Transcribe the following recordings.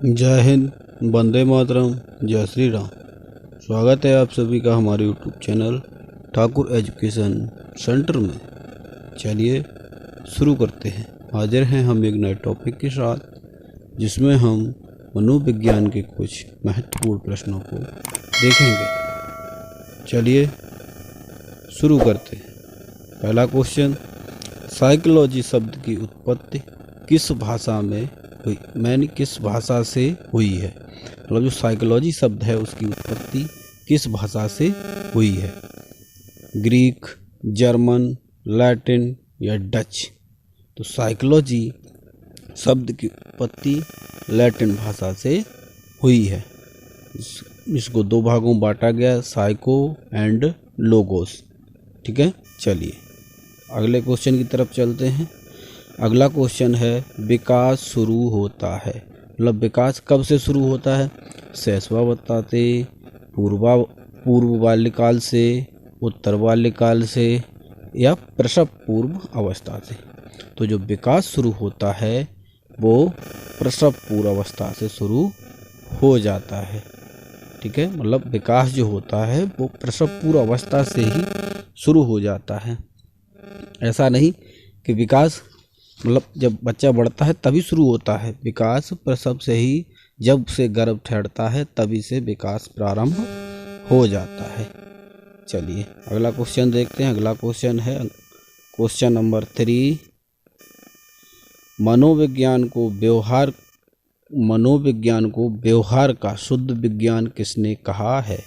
जय हिंद, वंदे मातरम, जय श्री राम। स्वागत है आप सभी का हमारे YouTube channel Thakur education centre में। चलिए शुरू करते हैं। हाजिर हैं हम एक नए टॉपिक के साथ, जिसमें हम मनोविज्ञान के कुछ महत्वपूर्ण प्रश्नों को देखेंगे। चलिए शुरू करते हैं। पहला क्वेश्चन, साइकोलॉजी शब्द की उत्पत्ति किस भाषा में हुई? किस भाषा से हुई है? मतलब जो साइकोलॉजी शब्द है उसकी उत्पत्ति किस भाषा से हुई है? ग्रीक, जर्मन, लैटिन या डच? तो साइकोलॉजी शब्द की उत्पत्ति लैटिन भाषा से हुई है। इसको दो भागों में बांटा गया, साइको एंड लोगोस। ठीक है, चलिए अगले क्वेश्चन की तरफ चलते हैं। अगला क्वेश्चन है, विकास शुरू होता है, मतलब विकास कब से शुरू होता है? शैशवावस्था से, पूर्व बाल्यकाल से, उत्तर बाल्यकाल से या प्रसव पूर्व अवस्था से? तो जो विकास शुरू होता है वो प्रसव पूर्व अवस्था से शुरू हो जाता है। ठीक है, मतलब विकास जो होता है वो प्रसव पूर्व अवस्था से ही शुरू हो जाता है। ऐसा नहीं कि विकास मतलब जब बच्चा बढ़ता है तभी शुरू होता है। विकास प्रसव से ही, जब से गर्भ ठहरता है तभी से विकास प्रारंभ हो जाता है। चलिए अगला क्वेश्चन देखते हैं। अगला क्वेश्चन है क्वेश्चन नंबर 3, मनोविज्ञान को व्यवहार का शुद्ध विज्ञान किसने कहा है?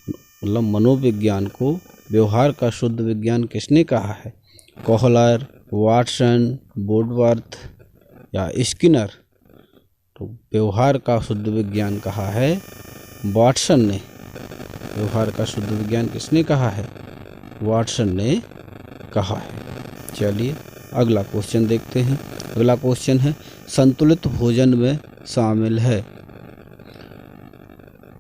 मतलब मनोविज्ञान को व्यवहार का शुद्ध विज्ञान किसने कहा है? कोहलर, वाटसन, वुडवर्थ या स्किनर? तो व्यवहार का शुद्ध विज्ञान कहा है वाटसन ने। व्यवहार का शुद्ध विज्ञान किसने कहा है? वाटसन ने कहा है। चलिए अगला क्वेश्चन देखते हैं। अगला क्वेश्चन है, संतुलित भोजन में शामिल है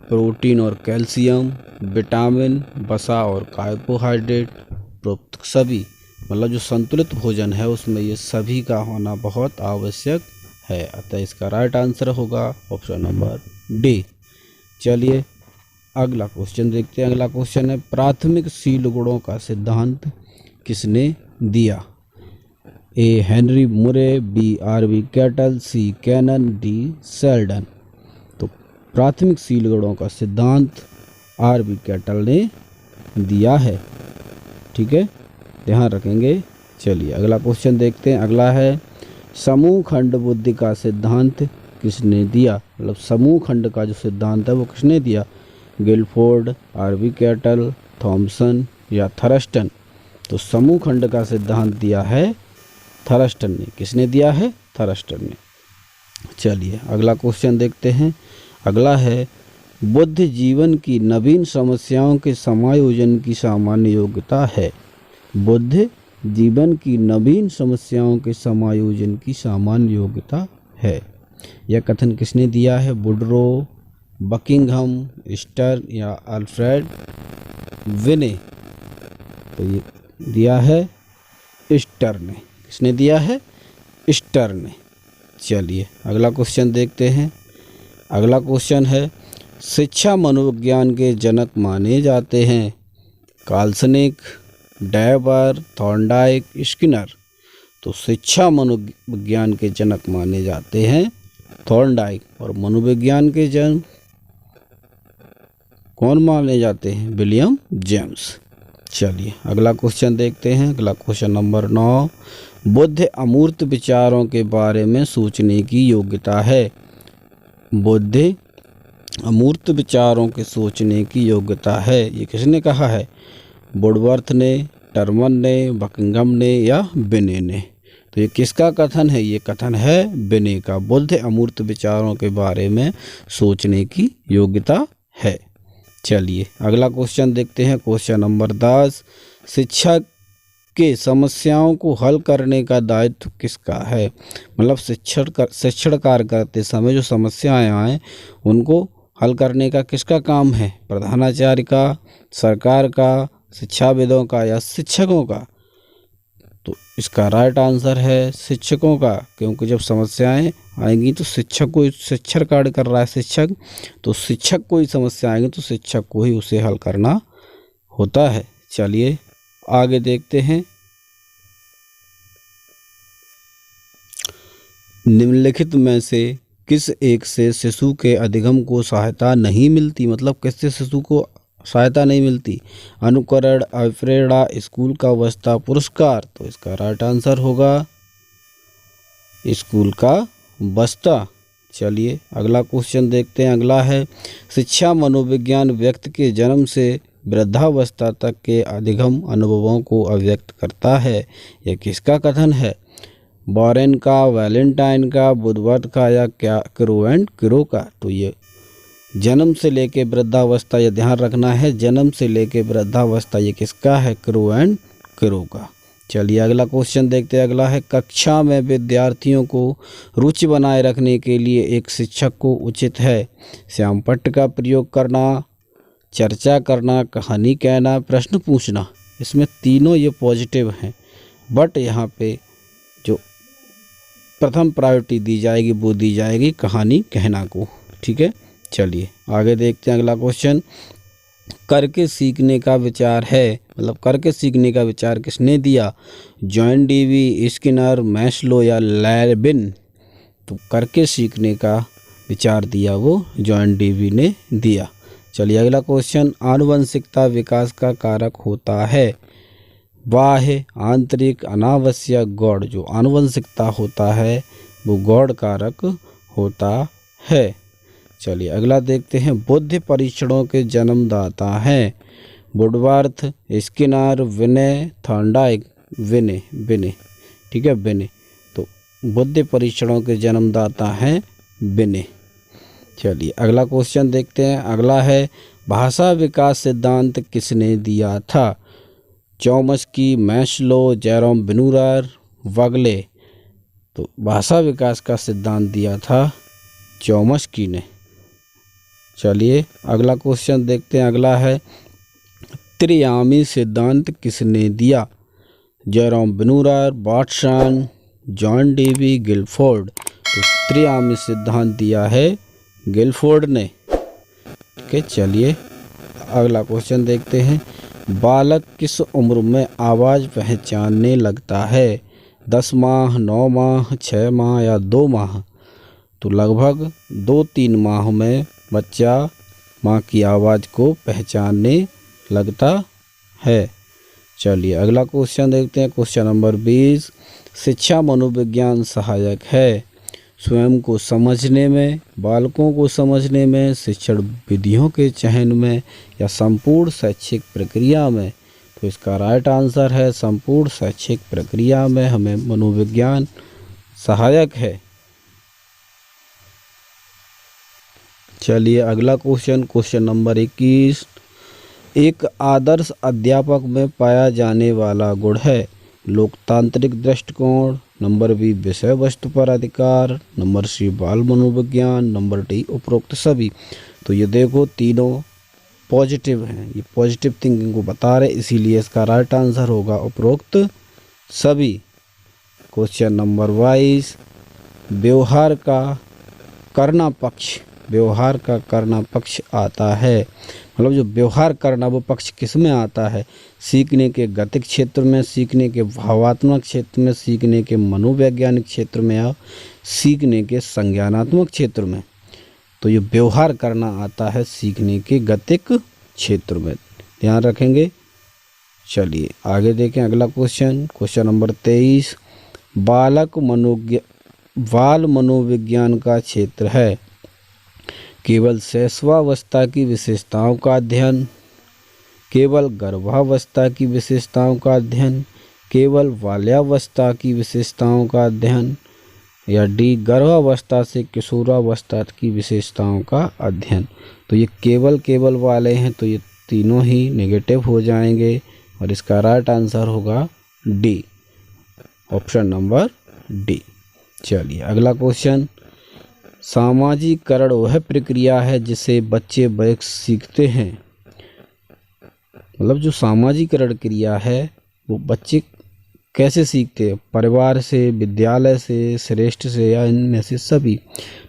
प्रोटीन और कैल्शियम, विटामिन, वसा और कार्बोहाइड्रेट, उपरोक्त सभी? मतलब जो संतुलित भोजन है उसमें ये सभी का होना बहुत आवश्यक है। अतः इसका राइट आंसर होगा ऑप्शन नंबर डी। चलिए अगला क्वेश्चन देखते हैं। अगला क्वेश्चन है, प्राथमिक शील गुणों का सिद्धांत किसने दिया? ए हेनरी मुरे, बी आर.वी. कैटल, सी कैनन, डी सेल्डन? तो प्राथमिक शील गुणों का सिद्धांत आर.वी. कैटल ने दिया है। ठीक है, ध्यान रखेंगे। चलिए अगला क्वेश्चन देखते हैं। अगला है, समूह खंड बुद्धि का सिद्धांत किसने दिया? मतलब समूह खंड का जो सिद्धांत है वो किसने दिया? Guilford, R V. कैटल, थॉमसन या थर्स्टन? तो समूह खंड का सिद्धांत दिया है थर्स्टन ने। किसने दिया है? थर्स्टन ने। चलिए अगला क्वेश्चन देखते हैं। अगला है, बुद्ध जीवन की नवीन समस्याओं के समायोजन की सामान्य योग्यता है। बुद्ध जीवन की नवीन समस्याओं के समायोजन की सामान्य योग्यता है। यह कथन किसने दिया है? वुडरो, बकिंघम, स्टर्न या अल्फ्रेड विने? तो ये दिया है स्टर्न ने। किसने दिया है? स्टर्न ने। चलिए अगला क्वेश्चन देखते हैं। अगला क्वेश्चन है, शिक्षा मनोविज्ञान के जनक माने जाते हैं कार्लसनिक, डैबर, थॉर्नडाइक, स्किनर? तो शिक्षा मनोविज्ञान के जनक माने जाते हैं थॉर्नडाइक, और मनोविज्ञान के जनक कौन माने जाते हैं? William James. चलिए अगला क्वेश्चन देखते हैं। अगला क्वेश्चन नंबर 9, बुद्ध अमूर्त विचारों के बारे में सोचने की योग्यता है। बुद्ध अमूर्त विचारों के सोचने की योग्यता है, ये किसने कहा है? वुडवर्थ ने, टर्मन ने, बकिंघम ने या विने ने? तो ये किसका कथन है? ये कथन है विने का। बुद्ध अमूर्त विचारों के बारे में सोचने की योग्यता है। चलिए अगला क्वेश्चन देखते हैं। क्वेश्चन नंबर 10, शिक्षा के समस्याओं को हल करने का दायित्व किसका है? मतलब शिक्षण कार्य करते समय जो समस्याएं आए उनको हल करने का किसका काम है? प्रधानाचार्य का, सरकार का, शिक्षाविदों का या शिक्षकों का? तो इसका राइट आंसर है शिक्षकों का, क्योंकि जब समस्याएं आएंगी तो शिक्षक को, शिक्षण कार्य कर रहा है शिक्षक, तो शिक्षक को ही समस्या आएंगी तो शिक्षक को ही उसे हल करना होता है। चलिए आगे देखते हैं। निम्नलिखित में से किस एक से शिशु के अधिगम को सहायता नहीं मिलती, मतलब किससे शिशु को सहायता नहीं मिलती? अनुकरण, अवप्रेरणा, स्कूल का वस्ता, पुरस्कार। तो इसका राइट आंसर होगा स्कूल का वस्ता। चलिए अगला क्वेश्चन देखते हैं। अगला है, शिक्षा मनोविज्ञान व्यक्ति के जन्म से वृद्धावस्था तक के अधिगम अनुभवों को अभिव्यक्त करता है। यह किसका कथन है? वॉरेन का, वैलेंटाइन का, वुडवर्थ का या क्या क्रो एंड क्रो का? तो ये जन्म से लेके वृद्धावस्था, ये ध्यान रखना है, जन्म से लेके वृद्धावस्था ये किसका है? क्रो एंड क्रो का। चलिए अगला क्वेश्चन देखते हैं। अगला है, कक्षा में विद्यार्थियों को रुचि बनाए रखने के लिए एक शिक्षक को उचित है श्यामपट्ट का प्रयोग करना, चर्चा करना, कहानी कहना, प्रश्न पूछना। इसमें तीनों ये पॉजिटिव हैं, बट यहाँ पे जो प्रथम प्रायोरिटी दी जाएगी वो दी जाएगी कहानी कहना को। ठीक है, चलिए आगे देखते हैं। अगला क्वेश्चन, करके सीखने का विचार है, मतलब करके सीखने का विचार किसने दिया? जॉन डीवी, स्किनर, मैस्लो या लेविन? तो करके सीखने का विचार दिया वो जॉन डीवी ने दिया। चलिए अगला क्वेश्चन, आनुवंशिकता विकास का कारक होता है? बाह्य, आंतरिक, अनावश्यक, गौड़? जो आनुवंशिकता होता है वो गौड़ कारक होता है। चलिए अगला देखते हैं, बुद्धि परीक्षणों के जन्मदाता हैं? वुडवर्थ, स्किनर, विनय, थॉर्नडाइक? विनय। ठीक है, विनय। तो बुद्धि परीक्षणों के जन्मदाता हैं विनय। चलिए अगला क्वेश्चन देखते हैं। अगला है, भाषा विकास सिद्धांत किसने दिया था? चॉम्स्की, मैस्लो, जेरोम बेनूर, वगले? तो भाषा विकास का सिद्धांत दिया था चॉम्स्की ने। चलिए अगला क्वेश्चन देखते हैं। अगला है, त्रिआयामी सिद्धांत किसने दिया? Jerome Bruner, Watson, John Dewey, Guilford? तो त्रिआयामी सिद्धांत दिया है गिलफोर्ड ने। ठीक है, चलिए अगला क्वेश्चन देखते हैं। बालक किस उम्र में आवाज़ पहचानने लगता है? 10 माह, 9 माह, 6 माह या 2 माह? तो लगभग 2-3 माह में बच्चा माँ की आवाज़ को पहचानने लगता है। चलिए अगला क्वेश्चन देखते हैं। क्वेश्चन नंबर 20, शिक्षा मनोविज्ञान सहायक है स्वयं को समझने में, बालकों को समझने में, शिक्षण विधियों के चयन में या संपूर्ण शैक्षिक प्रक्रिया में? तो इसका राइट आंसर है संपूर्ण शैक्षिक प्रक्रिया में हमें मनोविज्ञान सहायक है। चलिए अगला क्वेश्चन नंबर 21, एक आदर्श अध्यापक में पाया जाने वाला गुण है? लोकतांत्रिक दृष्टिकोण, नंबर बी विषय वस्तु पर अधिकार, नंबर सी बाल मनोविज्ञान, नंबर डी उपरोक्त सभी? तो ये देखो तीनों पॉजिटिव हैं, ये पॉजिटिव थिंकिंग को बता रहे, इसीलिए इसका राइट आंसर होगा उपरोक्त सभी। क्वेश्चन नंबर 22, व्यवहार का करना पक्ष आता है, मतलब जो व्यवहार करना वो पक्ष किस में आता है? सीखने के गतिक क्षेत्र में, सीखने के भावात्मक क्षेत्र में, सीखने के मनोवैज्ञानिक क्षेत्र में या सीखने के संज्ञानात्मक क्षेत्र में? तो ये व्यवहार करना आता है सीखने के गतिक क्षेत्र में, ध्यान रखेंगे। चलिए आगे देखें अगला क्वेश्चन नंबर 23, बाल मनोविज्ञान का क्षेत्र है? केवल शैशवावस्था की विशेषताओं का अध्ययन, केवल गर्भावस्था की विशेषताओं का अध्ययन, केवल बाल्यावस्था की विशेषताओं का अध्ययन या डी गर्भावस्था से किशोरावस्था की विशेषताओं का अध्ययन? तो ये केवल वाले हैं, तो ये तीनों ही नेगेटिव हो जाएंगे और इसका राइट आंसर होगा डी, ऑप्शन नंबर डी। चलिए अगला क्वेश्चन, सामाजिकरण वह प्रक्रिया है जिसे बच्चे बैक सीखते हैं? मतलब जो सामाजिकरण क्रिया है वो बच्चे कैसे सीखते हैं? परिवार से, विद्यालय से, श्रेष्ठ से या इनमें से सभी।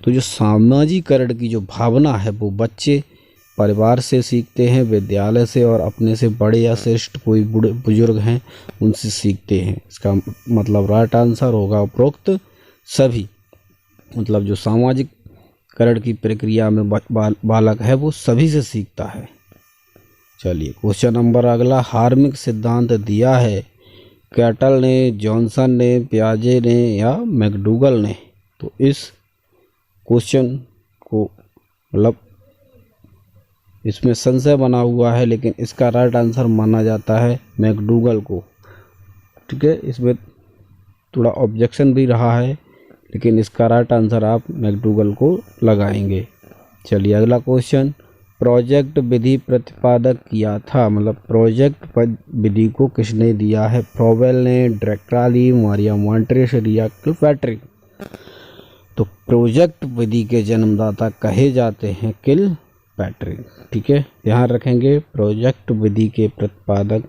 तो जो सामाजिकरण की जो भावना है वो बच्चे परिवार से सीखते हैं, विद्यालय से और अपने से बड़े या श्रेष्ठ कोई बूढ़े बुजुर्ग हैं उनसे सीखते हैं। इसका मतलब राइट आंसर होगा उपरोक्त सभी। मतलब जो सामाजिकरण की प्रक्रिया में बालक है वो सभी से सीखता है। चलिए क्वेश्चन नंबर अगला, हार्मिक सिद्धांत दिया है कैटल ने, जॉनसन ने, पियाजे ने या मैकडूगल ने। तो इस क्वेश्चन को मतलब इसमें संशय बना हुआ है, लेकिन इसका राइट आंसर माना जाता है मैकडूगल को। ठीक है, इसमें थोड़ा ऑब्जेक्शन भी रहा है, लेकिन इसका राइट आंसर आप मैकडूगल को लगाएंगे। चलिए अगला क्वेश्चन, प्रोजेक्ट विधि प्रतिपादक किया था। मतलब प्रोजेक्ट विधि को किसने दिया है? फ्रोबेल ने, ड्रेक्राली, मारिया मॉन्ट्रेस या किलपैट्रिक। तो प्रोजेक्ट विधि के जन्मदाता कहे जाते हैं किलपैट्रिक। ठीक है, ध्यान रखेंगे, प्रोजेक्ट विधि के प्रतिपादक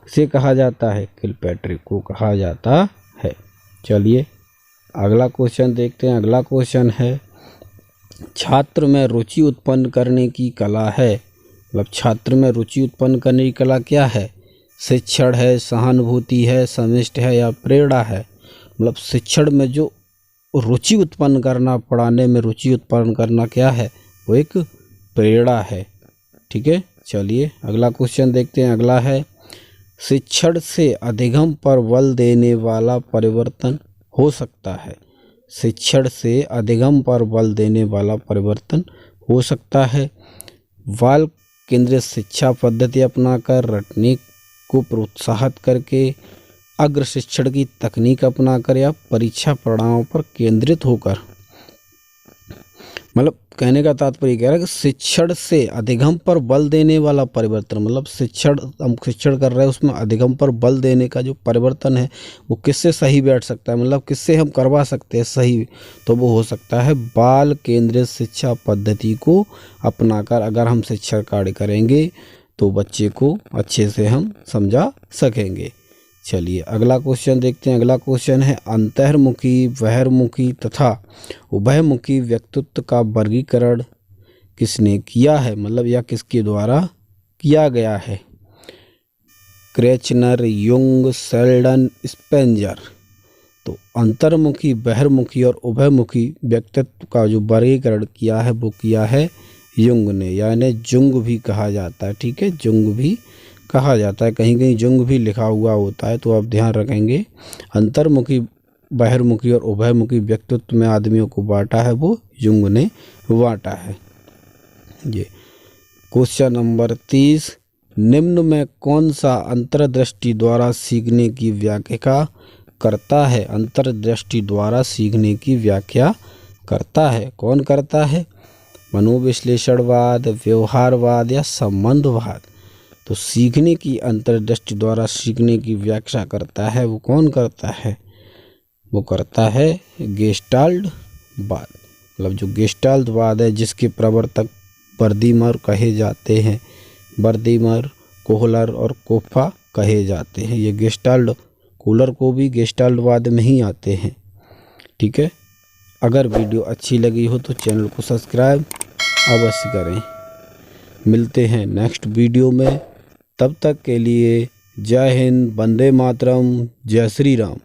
से कहा जाता है, किलपैट्रिक को कहा जाता है। चलिए अगला क्वेश्चन देखते हैं। अगला क्वेश्चन है, छात्र में रुचि उत्पन्न करने की कला है। मतलब छात्र में रुचि उत्पन्न करने की कला क्या है? शिक्षण है, सहानुभूति है, समिष्ट है या प्रेरणा है। मतलब शिक्षण में जो रुचि उत्पन्न करना, पढ़ाने में रुचि उत्पन्न करना क्या है? वो एक प्रेरणा है। ठीक है, चलिए अगला क्वेश्चन देखते हैं। अगला है, शिक्षण से अधिगम पर बल देने वाला परिवर्तन हो सकता है। शिक्षण से अधिगम पर बल देने वाला परिवर्तन हो सकता है। बाल केंद्रित शिक्षा पद्धति अपनाकर, रटने को प्रोत्साहित करके, अग्र शिक्षण की तकनीक अपनाकर या परीक्षा परिणामों पर केंद्रित होकर। मतलब कहने का तात्पर्य कह रहा है कि शिक्षण से अधिगम पर बल देने वाला परिवर्तन, मतलब हम शिक्षण कर रहे हैं उसमें अधिगम पर बल देने का जो परिवर्तन है वो किससे सही बैठ सकता है, मतलब किससे हम करवा सकते हैं सही? तो वो हो सकता है बाल केंद्रित शिक्षा पद्धति को अपनाकर। अगर हम शिक्षण कार्य करेंगे तो बच्चे को अच्छे से हम समझा सकेंगे। चलिए अगला क्वेश्चन देखते हैं। अगला क्वेश्चन है, अंतर्मुखी, बहिर्मुखी तथा उभयमुखी व्यक्तित्व का वर्गीकरण किसने किया है? मतलब यह किसके द्वारा किया गया है? क्रेचनर, युंग, सेल्डन, स्पेंजर। तो अंतर्मुखी, बहिर्मुखी और उभयमुखी व्यक्तित्व का जो वर्गीकरण किया है वो किया है युंग ने, यानी जुंग भी कहा जाता है। ठीक है, जुंग भी कहा जाता है, कहीं कहीं जुंग भी लिखा हुआ होता है, तो आप ध्यान रखेंगे। अंतर्मुखी, बहिर्मुखी और उभयमुखी व्यक्तित्व में आदमियों को बांटा है वो युंग ने बांटा है। ये क्वेश्चन नंबर 30, निम्न में कौन सा अंतर्दृष्टि द्वारा सीखने की व्याख्या करता है? अंतर्दृष्टि द्वारा सीखने की व्याख्या करता है, कौन करता है? मनोविश्लेषणवाद, व्यवहारवाद या संबंधवाद। तो सीखने की अंतर्दृष्टि द्वारा सीखने की व्याख्या करता है वो कौन करता है? वो करता है गेस्टाल्टवाद। मतलब जो गेस्टाल्टवाद है जिसके प्रवर्तक बर्दीमर कहे जाते हैं, बर्दीमर, कोहलर और कोफा कहे जाते हैं। ये गेस्टाल्ट, कोहलर को भी गेस्टाल्टवाद में ही आते हैं। ठीक है, अगर वीडियो अच्छी लगी हो तो चैनल को सब्सक्राइब अवश्य करें। मिलते हैं नेक्स्ट वीडियो में, तब तक के लिए जय हिंद, वंदे मातरम, जय श्री राम।